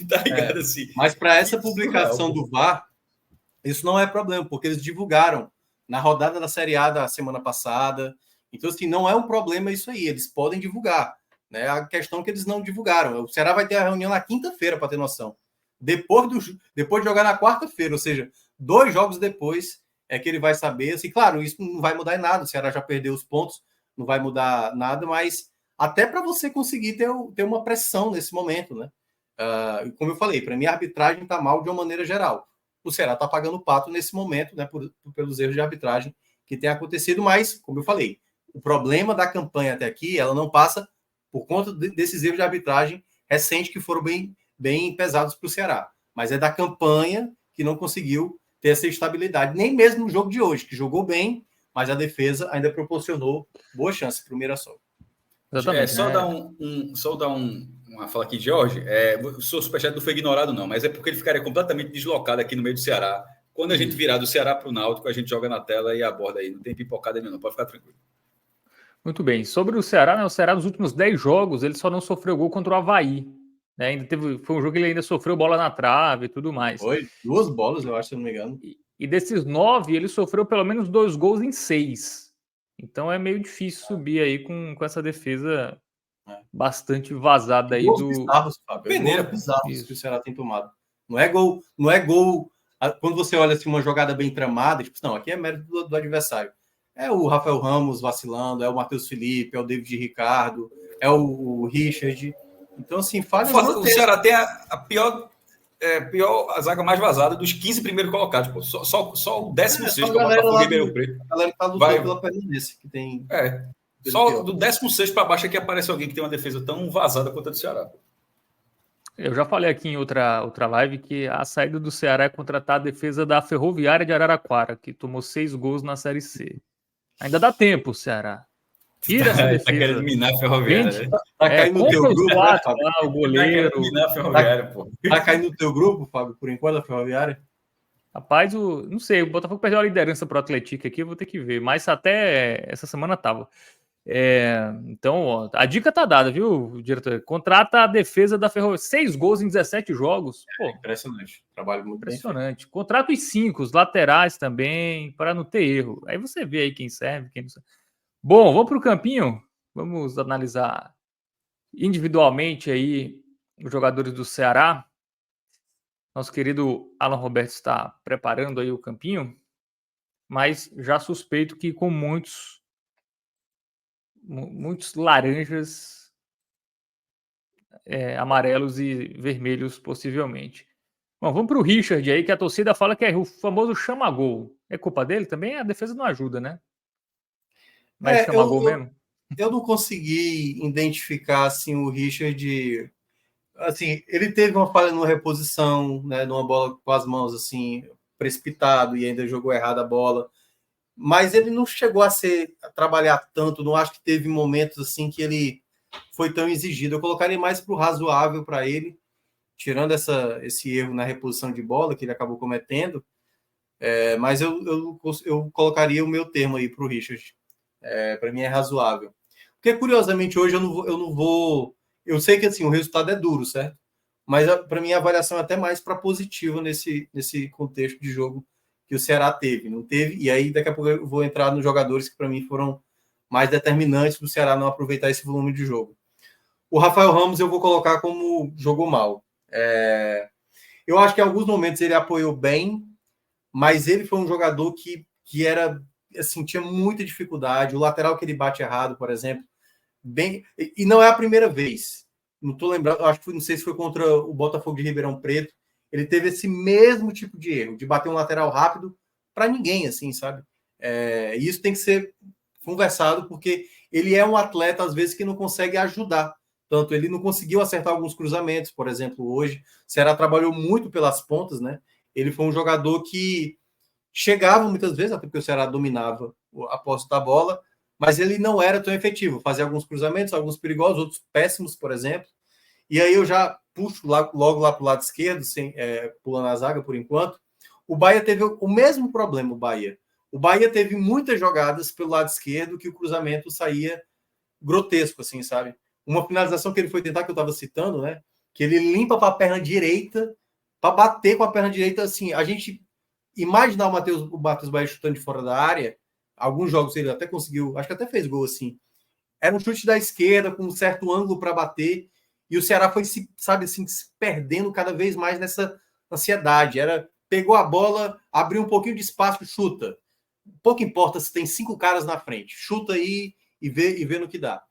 Tá ligado assim? Mas para essa publicação do VAR, isso não é problema, porque eles divulgaram na rodada da Série A da semana passada. Então, assim, não é um problema isso aí, eles podem divulgar. Né? A questão é que eles não divulgaram. O Ceará vai ter a reunião na quinta-feira, para ter noção. Depois de jogar na quarta-feira, ou seja, 2 jogos depois é que ele vai saber. Assim, claro, isso não vai mudar em nada. O Ceará já perdeu os pontos, não vai mudar nada, mas até para você conseguir ter uma pressão nesse momento, né? Como eu falei, para mim a arbitragem está mal de uma maneira geral. O Ceará está pagando pato nesse momento, né, pelos erros de arbitragem que tem acontecido, mas, como eu falei, o problema da campanha até aqui, ela não passa por conta desses erros de arbitragem recentes que foram bem pesados para o Ceará, mas é da campanha que não conseguiu ter essa estabilidade, nem mesmo no jogo de hoje, que jogou bem, mas a defesa ainda proporcionou boa chance para o Mirassol. Exatamente. Só dar uma fala aqui, Jorge. O seu superchat não foi ignorado, não, mas é porque ele ficaria completamente deslocado aqui no meio do Ceará. Quando a gente virar do Ceará para o Náutico, a gente joga na tela e aborda aí. Não tem pipocada nenhuma, não. Pode ficar tranquilo. Muito bem. Sobre o Ceará, né? O Ceará nos últimos 10 jogos, ele só não sofreu gol contra o Avaí. Né? Foi um jogo que ele ainda sofreu bola na trave e tudo mais. Foi 2 bolas, eu acho, se não me engano. E desses 9, ele sofreu pelo menos 2 gols em 6. Então é meio difícil subir aí com essa defesa bastante vazada aí gols bizarros, Fábio. Peneira, bizarros que o Ceará tem tomado. Não é gol. Quando você olha assim, uma jogada bem tramada, tipo, não, aqui é mérito do adversário. É o Rafael Ramos vacilando, é o Matheus Felipe, é o David Ricardo, é o Richard. Então, assim, o Ceará tem a pior zaga mais vazada dos 15 primeiros colocados, pô. Só o 16º para Botafogo e Ribeirão Preto. A galera que tá lutando pela permanência, que tem. Só do 16º para baixo é que aparece alguém que tem uma defesa tão vazada quanto a do Ceará. Eu já falei aqui em outra live que a saída do Ceará é contratar a defesa da Ferroviária de Araraquara, que tomou 6 gols na Série C. Ainda dá tempo, Ceará. Tira essa defesa. Tá querendo minar a Ferroviária, né? Tá caindo no teu grupo, né, Fábio? O goleiro. Tá minar a Ferroviária, pô. Tá caindo no teu grupo, Fábio, por enquanto, a Ferroviária? Rapaz, não sei, o Botafogo perdeu a liderança pro Atlético aqui, eu vou ter que ver. Mas até essa semana tava. Então, ó, a dica tá dada, viu, diretor? Contrata a defesa da Ferroviária. 6 gols em 17 jogos. Pô, impressionante. Trabalho muito impressionante. Contrata os 5, os laterais também, para não ter erro. Aí você vê aí quem serve, quem não serve. Bom, vamos pro campinho. Vamos analisar individualmente aí os jogadores do Ceará. Nosso querido Alan Roberto está preparando aí o campinho, mas já suspeito que com muitos laranjas, amarelos e vermelhos possivelmente. Bom, vamos para o Richard aí, que a torcida fala que é o famoso chama-gol. É culpa dele também? A defesa não ajuda, né? Mas chama-gol mesmo? Eu não consegui identificar assim, o Richard. Assim, ele teve uma falha numa reposição, né, numa bola com as mãos assim, precipitado e ainda jogou errado a bola. Mas ele não chegou a trabalhar tanto, não acho que teve momentos assim que ele foi tão exigido. Eu colocaria mais para o razoável para ele, tirando esse erro na reposição de bola que ele acabou cometendo. Mas eu colocaria o meu termo aí para o Richard. Para mim é razoável. Porque, curiosamente, hoje eu não vou... Eu sei que assim, o resultado é duro, certo? Mas, para mim, a avaliação é até mais para positiva nesse contexto de jogo que o Ceará teve. Não teve, e aí daqui a pouco eu vou entrar nos jogadores que, para mim, foram mais determinantes do Ceará não aproveitar esse volume de jogo. O Rafael Ramos eu vou colocar como jogou mal. Eu acho que em alguns momentos ele apoiou bem, mas ele foi um jogador que era... Assim, tinha muita dificuldade. O lateral que ele bate errado, por exemplo, e não é a primeira vez. Não estou lembrando, não sei se foi contra o Botafogo de Ribeirão Preto. Ele teve esse mesmo tipo de erro, de bater um lateral rápido para ninguém, assim, sabe? Isso tem que ser conversado, porque ele é um atleta, às vezes, que não consegue ajudar. Tanto ele não conseguiu acertar alguns cruzamentos, por exemplo, hoje. O Ceará trabalhou muito pelas pontas, né? Ele foi um jogador que chegava muitas vezes, até porque o Ceará dominava a posse da bola, mas ele não era tão efetivo. Fazia alguns cruzamentos, alguns perigosos, outros péssimos, por exemplo. E aí eu já puxo logo lá para o lado esquerdo, pulando a zaga por enquanto. O Bahia teve o mesmo problema, o Bahia teve muitas jogadas pelo lado esquerdo que o cruzamento saía grotesco, assim, sabe? Uma finalização que ele foi tentar, que eu estava citando, né? Que ele limpa para a perna direita, para bater com a perna direita, assim, a gente imaginar o Matheus Bahia chutando de fora da área, alguns jogos ele até conseguiu, acho que até fez gol assim. Era um chute da esquerda, com um certo ângulo para bater, e o Ceará foi, se perdendo cada vez mais nessa ansiedade. Pegou a bola, abriu um pouquinho de espaço, chuta. Pouco importa se tem 5 caras na frente. Chuta aí e vê no que dá.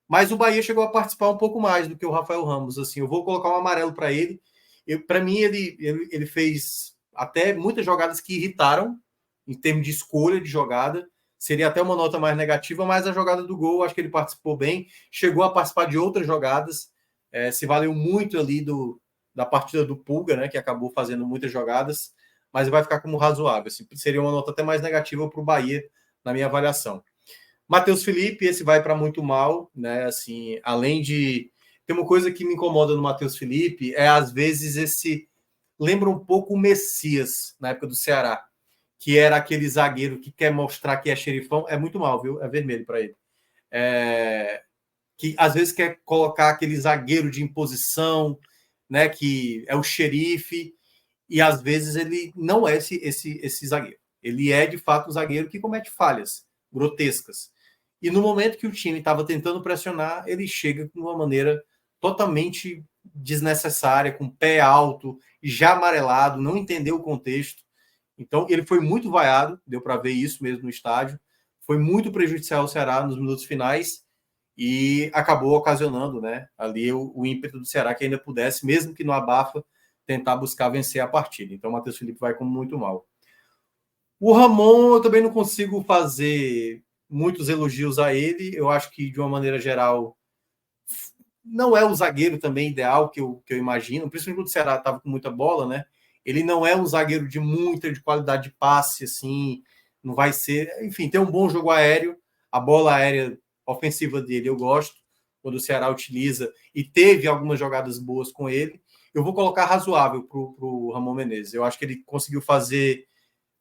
mas o Bahia chegou a participar um pouco mais do que o Rafael Ramos. Assim, eu vou colocar um amarelo para ele. Para mim, ele fez até muitas jogadas que irritaram em termos de escolha de jogada. Seria até uma nota mais negativa, mas a jogada do gol, acho que ele participou bem. Chegou a participar de outras jogadas. Se valeu muito ali da partida do Pulga, né, que acabou fazendo muitas jogadas, mas vai ficar como razoável. Assim, seria uma nota até mais negativa para o Bahia, na minha avaliação. Matheus Felipe, esse vai para muito mal, né? Assim, além de. Tem uma coisa que me incomoda no Matheus Felipe, às vezes esse. Lembra um pouco o Messias, na época do Ceará, que era aquele zagueiro que quer mostrar que é xerifão. É muito mal, viu? É vermelho para ele. Que às vezes quer colocar aquele zagueiro de imposição, né? Que é o xerife, e às vezes ele não é esse zagueiro. Ele é, de fato, o zagueiro que comete falhas grotescas. E no momento que o time estava tentando pressionar, ele chega de uma maneira totalmente desnecessária, com o pé alto, já amarelado, não entendeu o contexto. Então, ele foi muito vaiado, deu para ver isso mesmo no estádio. Foi muito prejudicial ao Ceará nos minutos finais e acabou ocasionando, né, ali o ímpeto do Ceará que ainda pudesse, mesmo que no abafa, tentar buscar vencer a partida. Então, o Matheus Felipe vai como muito mal. O Ramon, eu também não consigo fazer muitos elogios a ele. Eu acho que, de uma maneira geral, não é o zagueiro também ideal que eu imagino. Principalmente quando o Ceará estava com muita bola, né? Ele não é um zagueiro de qualidade de passe, assim. Não vai ser... Enfim, tem um bom jogo aéreo. A bola aérea ofensiva dele eu gosto, quando o Ceará utiliza. E teve algumas jogadas boas com ele. Eu vou colocar razoável para o Ramon Menezes. Eu acho que ele conseguiu fazer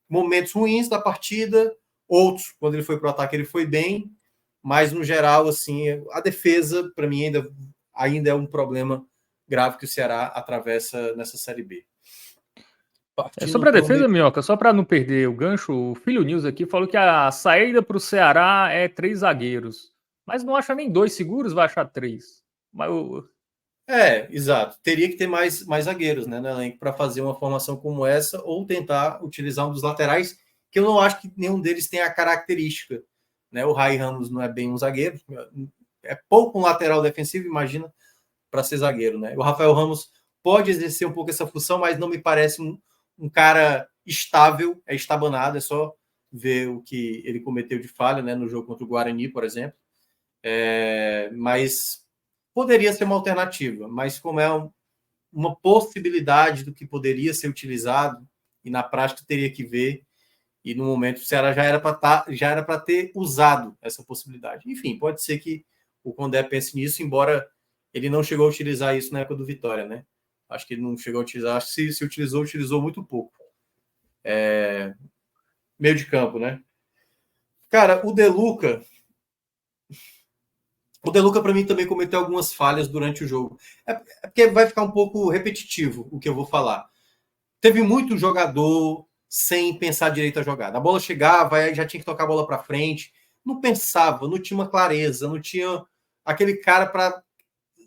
momentos ruins da partida, outros, quando ele foi para o ataque, ele foi bem, mas no geral, assim, a defesa, para mim, ainda é um problema grave que o Ceará atravessa nessa Série B. Sobre a defesa, Minhoca, só para não perder o gancho, o Filho News aqui falou que a saída para o Ceará é 3 zagueiros, mas não acha nem 2 seguros, vai achar 3. Mas exato. Teria que ter mais zagueiros, né, no elenco para fazer uma formação como essa, ou tentar utilizar um dos laterais, que eu não acho que nenhum deles tem a característica. Né? O Rai Ramos não é bem um zagueiro, é pouco um lateral defensivo, imagina, para ser zagueiro. Né? O Rafael Ramos pode exercer um pouco essa função, mas não me parece um cara estável, é estabanado, é só ver o que ele cometeu de falha, né, no jogo contra o Guarani, por exemplo. Mas poderia ser uma alternativa, mas como é uma possibilidade do que poderia ser utilizado, e na prática teria que ver, e no momento o Ceará já era para ter usado essa possibilidade. Enfim, pode ser que o Condé pense nisso, embora ele não chegou a utilizar isso na época do Vitória, né? Acho que ele não chegou a utilizar, acho que se utilizou muito pouco. Meio de campo, né? Cara, o De Luca, para mim, também cometeu algumas falhas durante o jogo. É porque vai ficar um pouco repetitivo o que eu vou falar. Teve muito jogador sem pensar direito a jogada. A bola chegava, aí já tinha que tocar a bola para frente. Não pensava, não tinha uma clareza, não tinha aquele cara para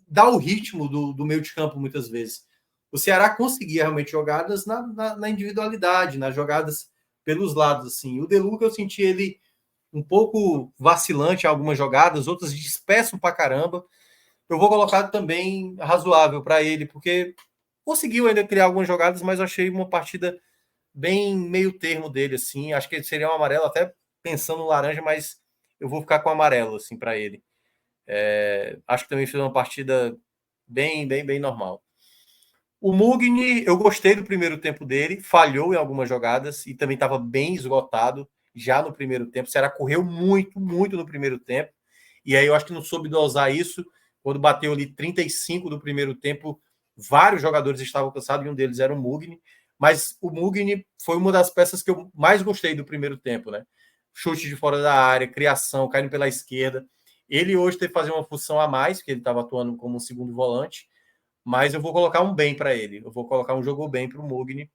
dar o ritmo do meio de campo, muitas vezes. O Ceará conseguia realmente jogadas na individualidade, nas jogadas pelos lados. Assim. O De Luca, eu senti ele um pouco vacilante em algumas jogadas, outras disperso pra caramba. Eu vou colocar também razoável para ele, porque conseguiu ainda criar algumas jogadas, mas eu achei uma partida bem meio termo dele, assim. Acho que ele seria um amarelo, até pensando no laranja, mas eu vou ficar com amarelo, assim, para ele. Acho que também fez uma partida bem normal. O Mugni, eu gostei do primeiro tempo dele, falhou em algumas jogadas e também estava bem esgotado já no primeiro tempo. O Ceará correu muito no primeiro tempo. E aí eu acho que não soube dosar isso. Quando bateu ali 35 do primeiro tempo, vários jogadores estavam cansados e um deles era o Mugni. Mas o Mugni foi uma das peças que eu mais gostei do primeiro tempo, né? Chute de fora da área, criação, caindo pela esquerda. Ele hoje teve que fazer uma função a mais, porque ele estava atuando como um segundo volante. Mas eu vou colocar um bem para ele. Eu vou colocar um jogo bem para o Mugni.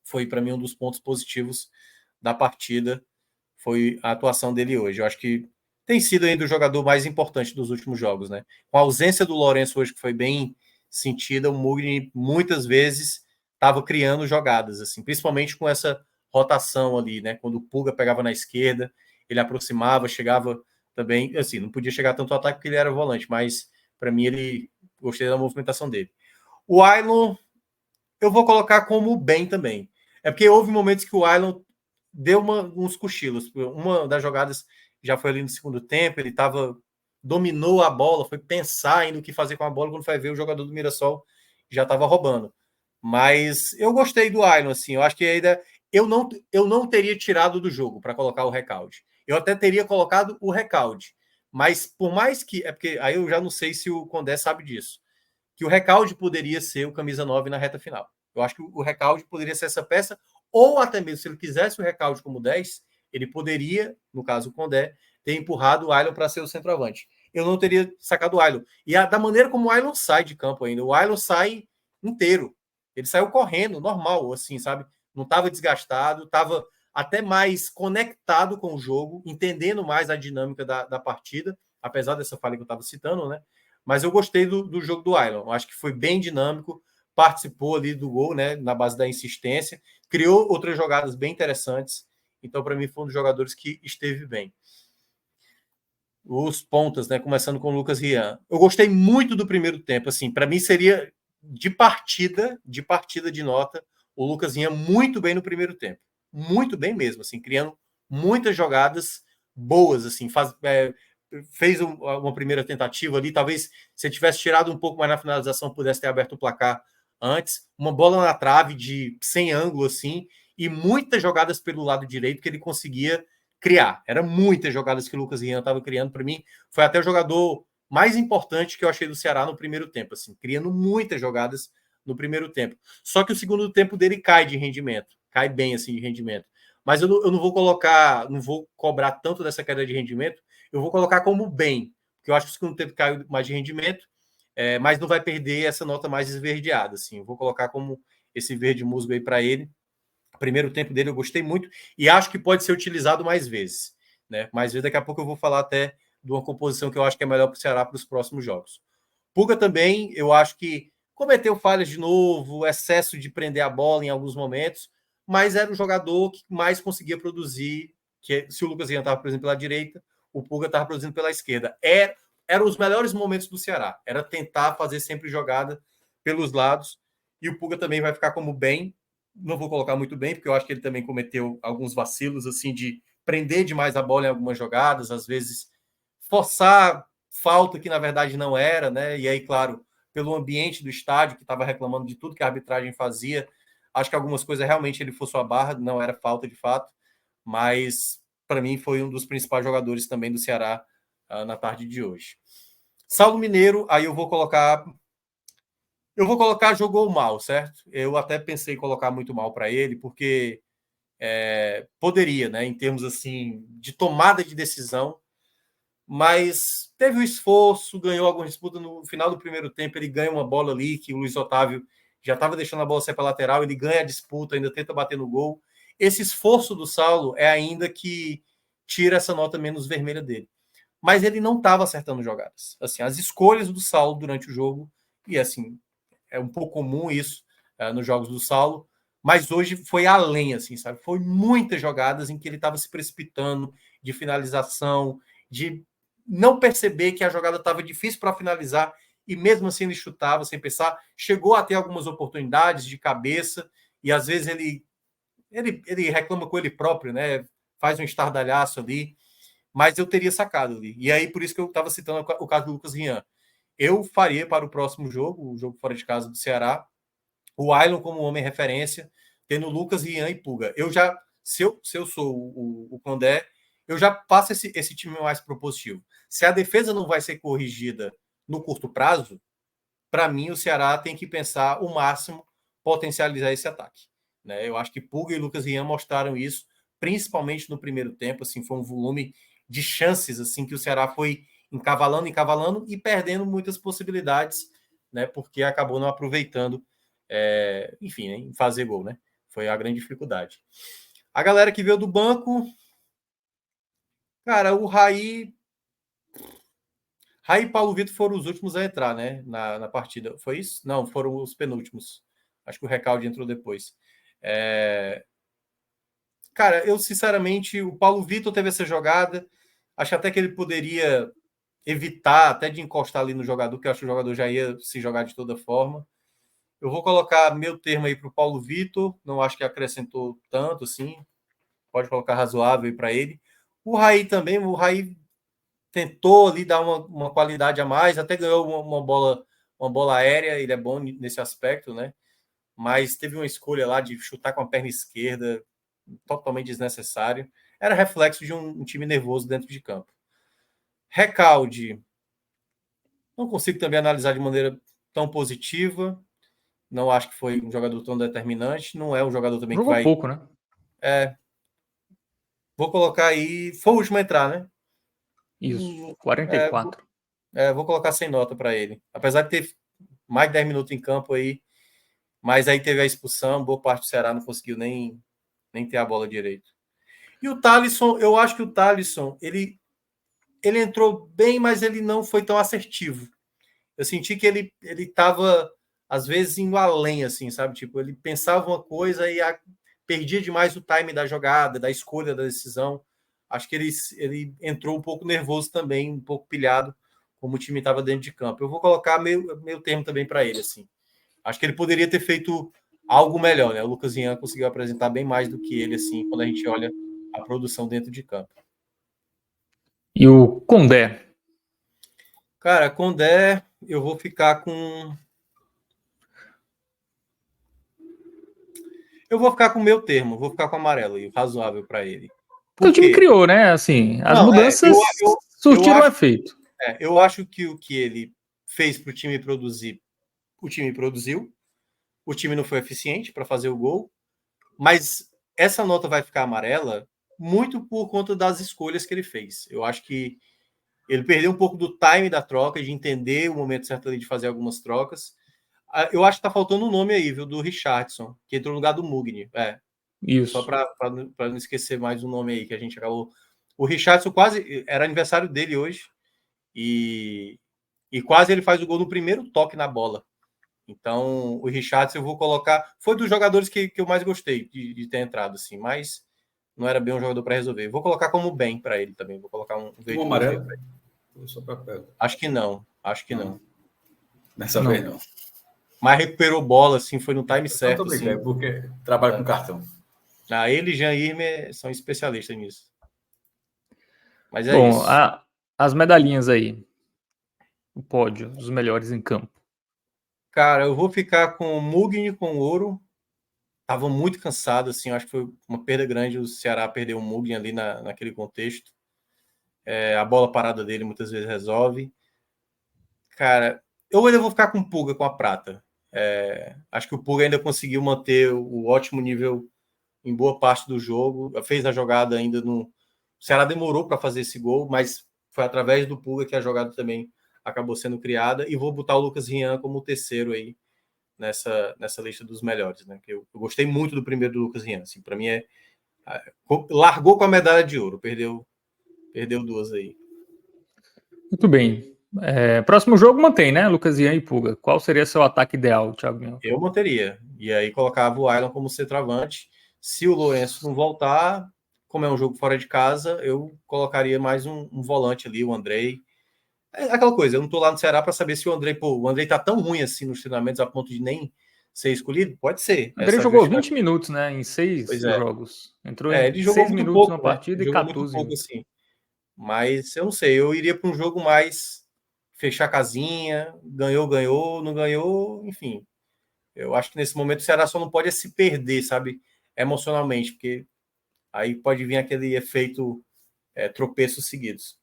Foi, para mim, um dos pontos positivos da partida. Foi a atuação dele hoje. Eu acho que tem sido ainda o jogador mais importante dos últimos jogos, né? Com a ausência do Lourenço hoje, que foi bem sentida, o Mugni muitas vezes estava criando jogadas, assim, principalmente com essa rotação ali, né? Quando o Pulga pegava na esquerda, ele aproximava, chegava também, assim, não podia chegar tanto ao ataque porque ele era volante, mas para mim ele gostei da movimentação dele. O Ailon, eu vou colocar como bem também. É porque houve momentos que o Ailon deu uns cochilos. Uma das jogadas já foi ali no segundo tempo, ele dominou a bola, foi pensar ainda o que fazer com a bola, quando foi ver o jogador do Mirassol já estava roubando. Mas eu gostei do Ailon, assim, eu acho que ainda eu não teria tirado do jogo para colocar o Recalde. Eu até teria colocado o Recalde, mas por mais que, é porque aí eu já não sei se o Condé sabe disso, que o Recalde poderia ser o camisa 9 na reta final. Eu acho que o Recalde poderia ser essa peça, ou até mesmo se ele quisesse o Recalde como 10, ele poderia, no caso o Condé, ter empurrado o Ailon para ser o centroavante. Eu não teria sacado o Ailon. E da maneira como o Ailon sai de campo ainda, o Ailon sai inteiro. Ele saiu correndo, normal, assim, sabe? Não estava desgastado, estava até mais conectado com o jogo, entendendo mais a dinâmica da partida, apesar dessa falha que eu estava citando, né? Mas eu gostei do jogo do Ailon. Acho que foi bem dinâmico, participou ali do gol, né? Na base da insistência, criou outras jogadas bem interessantes. Então, para mim, foi um dos jogadores que esteve bem. Os pontas, né? Começando com o Lucas Rian. Eu gostei muito do primeiro tempo. Assim, para mim seria de partida de nota, o Lucas Rian muito bem no primeiro tempo. Muito bem mesmo, assim, criando muitas jogadas boas, assim, fez uma primeira tentativa ali, talvez se ele tivesse tirado um pouco mais na finalização, pudesse ter aberto o placar antes, uma bola na trave sem ângulo, assim, e muitas jogadas pelo lado direito que ele conseguia criar. Era muitas jogadas que o Lucas Rian estava criando. Para mim, foi até o jogador mais importante que eu achei do Ceará no primeiro tempo, assim, criando muitas jogadas no primeiro tempo. Só que o segundo tempo dele cai de rendimento, cai bem assim de rendimento. Mas eu não vou colocar, não vou cobrar tanto dessa queda de rendimento, eu vou colocar como bem, porque eu acho que o segundo tempo caiu mais de rendimento, mas não vai perder essa nota mais esverdeada, assim. Eu vou colocar como esse verde musgo aí para ele. O primeiro tempo dele eu gostei muito e acho que pode ser utilizado mais vezes, né? Mais vezes, daqui a pouco eu vou falar até de uma composição que eu acho que é melhor para o Ceará para os próximos jogos. Puga também, eu acho que cometeu falhas de novo, excesso de prender a bola em alguns momentos, mas era o jogador que mais conseguia produzir, que se o Lucas Rian estava, por exemplo, pela direita, o Puga estava produzindo pela esquerda. Eram os melhores momentos do Ceará, era tentar fazer sempre jogada pelos lados, e o Puga também vai ficar como bem, não vou colocar muito bem, porque eu acho que ele também cometeu alguns vacilos, assim, de prender demais a bola em algumas jogadas, às vezes forçar falta que na verdade não era, né? E aí, claro, pelo ambiente do estádio, que estava reclamando de tudo que a arbitragem fazia, acho que algumas coisas realmente ele forçou a barra, não era falta de fato, mas para mim foi um dos principais jogadores também do Ceará na tarde de hoje. Saulo Mineiro, aí eu vou colocar jogou mal, certo? Eu até pensei em colocar muito mal para ele, porque poderia, né, em termos assim de tomada de decisão, mas teve o esforço, ganhou alguma disputa no final do primeiro tempo, ele ganha uma bola ali que o Luiz Otávio já estava deixando a bola ser para lateral, ele ganha a disputa, ainda tenta bater no gol. Esse esforço do Saulo é ainda que tira essa nota menos vermelha dele. Mas ele não estava acertando jogadas. Assim, as escolhas do Saulo durante o jogo, e assim, é um pouco comum isso nos jogos do Saulo, mas hoje foi além, assim, sabe? Foi muitas jogadas em que ele estava se precipitando de finalização, de não perceber que a jogada estava difícil para finalizar e mesmo assim ele chutava sem pensar. Chegou a ter algumas oportunidades de cabeça e às vezes ele reclama com ele próprio, né? Faz um estardalhaço ali, mas eu teria sacado ali. E aí por isso que eu estava citando o caso do Lucas Rian. Eu faria para o próximo jogo, o jogo fora de casa do Ceará, o Ailon como homem referência, tendo Lucas, Rian e Puga. Eu já, se eu sou o Condé, eu já passo esse time mais propositivo. Se a defesa não vai ser corrigida no curto prazo, para mim o Ceará tem que pensar o máximo potencializar esse ataque. Né? Eu acho que Puga e Lucas Rian mostraram isso, principalmente no primeiro tempo. Assim, foi um volume de chances assim que o Ceará foi encavalando e perdendo muitas possibilidades, né? Porque acabou não aproveitando, enfim, né? Em fazer gol, né? Foi a grande dificuldade. A galera que veio do banco, cara, o Raí e Paulo Vitor foram os últimos a entrar, né? Na partida. Foi isso? Não, foram os penúltimos. Acho que o Recalde entrou depois. Cara, eu sinceramente, o Paulo Vitor teve essa jogada. Acho até que ele poderia evitar até de encostar ali no jogador, que eu acho que o jogador já ia se jogar de toda forma. Eu vou colocar meu termo aí para o Paulo Vitor, não acho que acrescentou tanto, assim, pode colocar razoável para ele. O Raí também, o Raí tentou ali dar uma qualidade a mais, até ganhou uma bola aérea, ele é bom nesse aspecto, né? Mas teve uma escolha lá de chutar com a perna esquerda, totalmente desnecessário. Era reflexo de um time nervoso dentro de campo. Recalde, não consigo também analisar de maneira tão positiva. Não acho que foi um jogador tão determinante. Não é um jogador também que Jogou vai. pouco, né? Vou colocar aí. Foi o último a entrar, né? Isso, 44. Vou colocar sem nota para ele. Apesar de ter mais de 10 minutos em campo aí, mas aí teve a expulsão, boa parte do Ceará não conseguiu nem ter a bola direito. E o Thalisson, eu acho que o Thalisson, ele entrou bem, mas ele não foi tão assertivo. Eu senti que ele estava, às vezes, indo além, assim, sabe? Tipo, ele pensava uma coisa e perdia demais o time da jogada, da escolha, da decisão. Acho que ele entrou um pouco nervoso também, um pouco pilhado, como o time estava dentro de campo. Eu vou colocar meu termo também para ele, assim. Acho que ele poderia ter feito algo melhor, né? O Lucas Ian conseguiu apresentar bem mais do que ele, assim, quando a gente olha a produção dentro de campo. E o Condé? Cara, Condé, eu vou ficar com... Eu vou ficar com o meu termo, vou ficar com o amarelo e o razoável para ele. Porque o time criou, né? Assim, as mudanças surtiram efeito. Eu acho que o que ele fez para o time produzir, o time produziu. O time não foi eficiente para fazer o gol, mas essa nota vai ficar amarela muito por conta das escolhas que ele fez. Eu acho que ele perdeu um pouco do time da troca, de entender o momento certo ali de fazer algumas trocas. Eu acho que tá faltando um nome aí, viu, do Richardson, que entrou no lugar do Mugni. Isso. Só para não esquecer mais um nome aí que a gente acabou. O Richardson quase era aniversário dele hoje e quase ele faz o gol no primeiro toque na bola. Então, o Richardson eu vou colocar. Foi dos jogadores que eu mais gostei de ter entrado, assim, mas não era bem um jogador para resolver. Vou colocar como bem para ele também. Vou colocar um verde. Um amarelo? Só acho que não. Nessa vez não. Mas recuperou bola, assim, foi no time certo. Assim. Porque trabalha com cartão. Ele e Jean Irme são especialistas nisso. Mas é bom, isso. As medalhinhas aí. O pódio, os melhores em campo. Cara, eu vou ficar com o Mugni com ouro. Tava muito cansado, assim, eu acho que foi uma perda grande o Ceará perder o Mugni ali naquele contexto. A bola parada dele muitas vezes resolve. Cara, eu ainda vou ficar com o Pulga com a prata. Acho que o Pulga ainda conseguiu manter o ótimo nível em boa parte do jogo. Fez a jogada ainda no... O Ceará demorou para fazer esse gol, mas foi através do Pulga que a jogada também acabou sendo criada. E vou botar o Lucas Rian como o terceiro aí nessa lista dos melhores, né? Eu gostei muito do primeiro do Lucas Rian. Assim, para mim largou com a medalha de ouro, perdeu duas aí. Muito bem. Próximo jogo mantém, né? Lucas Ian e Pulga. Qual seria seu ataque ideal, Thiago Minhoca? Eu manteria. E aí colocava o Ailon como centroavante. Se o Lourenço não voltar, como é um jogo fora de casa, eu colocaria mais um volante ali, o Andrei. Aquela coisa, eu não tô lá no Ceará para saber se o Andrei tá tão ruim assim nos treinamentos a ponto de nem ser escolhido. Pode ser. O Andrei jogou 20 minutos, né? Em 6 jogos. Entrou em ele jogou 6 muito minutos pouco, na partida, né? E 14 muito pouco, assim. Mas eu não sei, eu iria para um jogo mais fechar a casinha, ganhou, não ganhou, enfim. Eu acho que nesse momento o Ceará só não pode se perder, sabe, emocionalmente, porque aí pode vir aquele efeito tropeços seguidos.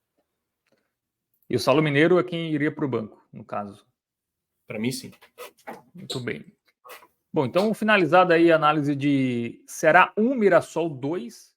E o Saulo Mineiro é quem iria para o banco, no caso. Para mim, sim. Muito bem. Bom, então finalizada aí a análise de Ceará 1, Mirassol 2.